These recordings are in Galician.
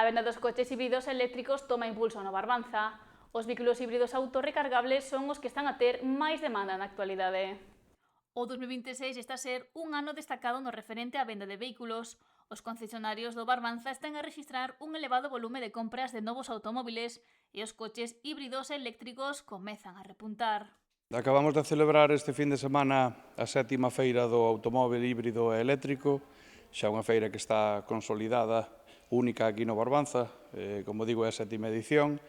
A venda dos coches híbridos eléctricos toma impulso na Barbanza. Os vehículos híbridos autorrecargables son os que están a ter máis demanda na actualidade. O 2026 está a ser un ano destacado no referente á venda de vehículos. Os concesionarios do Barbanza están a rexistrar un elevado volume de compras de novos automóviles e os coches híbridos eléctricos comezan a repuntar. Acabamos de celebrar este fin de semana a 7ª feira do automóbil híbrido e eléctrico, xa unha feira que está consolidada, única aquí no Barbanza, como digo, é a 7ª edición,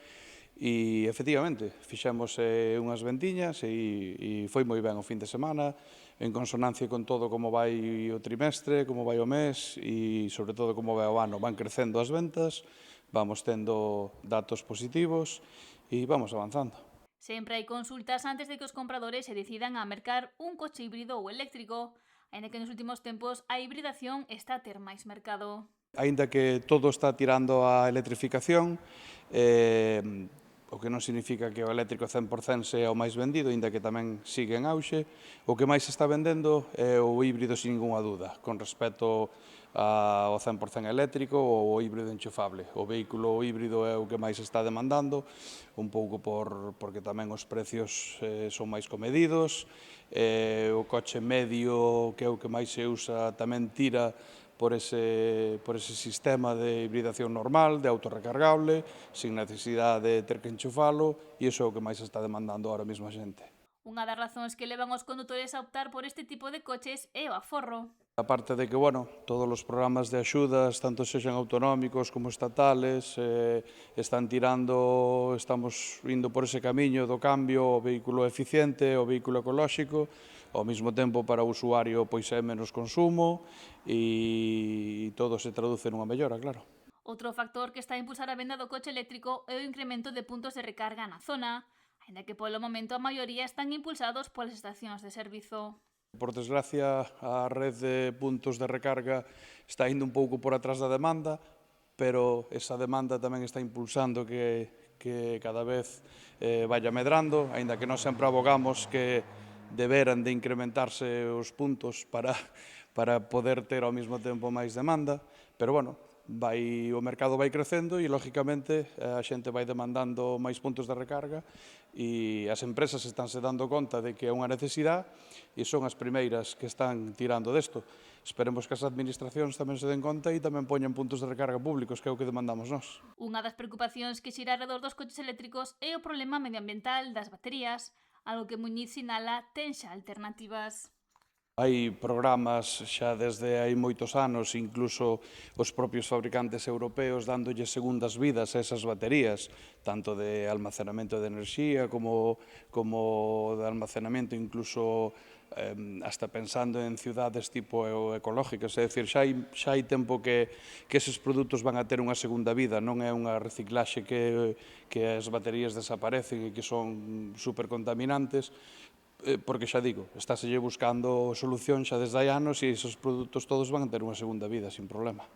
e efectivamente fixemos unhas vendiñas e foi moi ben o fin de semana, en consonancia con todo como vai o trimestre, como vai o mes e sobre todo como vai o ano. Van crecendo as ventas, vamos tendo datos positivos e vamos avanzando. Sempre hai consultas antes de que os compradores se decidan a mercar un coche híbrido ou eléctrico, aínda que nos últimos tempos a hibridación está a ter máis mercado. Aínda que todo está tirando á electrificación, o que non significa que o eléctrico 100% sea o máis vendido, aínda que tamén sigue en auxe, o que máis se está vendendo é o híbrido sin ninguna dúda, con respecto ao 100% eléctrico ou o híbrido enchufable. O vehículo híbrido é o que máis se está demandando, un pouco porque tamén os precios son máis comedidos, o coche medio, que é o que máis se usa, tamén tira por ese sistema de hibridación normal, de autorrecargable, sin necesidade de ter que enchufalo, e iso é o que máis está demandando ahora mesmo a xente. Unha das razóns que levan os condutores a optar por este tipo de coches é o aforro. A parte de que, bueno, todos os programas de axudas, tanto sexan autonómicos como estatales, estamos indo por ese camiño do cambio ao vehículo eficiente, ao vehículo ecolóxico, ao mesmo tempo para o usuario pois é menos consumo e todo se traduce nunha mellora, claro. Outro factor que está a impulsar a venda do coche eléctrico é o incremento de puntos de recarga na zona, aínda que polo momento a maioría están impulsados polas estacións de servizo. Por desgracia, a rede de puntos de recarga está indo un pouco por atrás da demanda, pero esa demanda tamén está impulsando que cada vez vaya medrando, aínda que nós sempre abogamos que deberan de incrementarse os puntos para poder ter ao mesmo tempo máis demanda, pero, bueno, o mercado vai crecendo e, lógicamente, a xente vai demandando máis puntos de recarga e as empresas estánse dando conta de que é unha necesidade e son as primeiras que están tirando desto. Esperemos que as administracións tamén se den conta e tamén poñan puntos de recarga públicos, que é o que demandamos nós. Unha das preocupacións que xira alrededor dos coches eléctricos é o problema medioambiental das baterías, algo que Muñiz sinala ten xa alternativas. Hai programas xa desde hai moitos anos, incluso os propios fabricantes europeos dándolle segundas vidas a esas baterías, tanto de almacenamento de enerxía como de almacenamento incluso hasta pensando en ciudades tipo ecológicas, é dicir, xa hai tempo que eses produtos van a ter unha segunda vida, non é unha reciclaxe que as baterías desaparecen e que son supercontaminantes, porque xa digo, estáse buscando solución xa desde hai anos e esos produtos todos van a ter unha segunda vida, sin problema.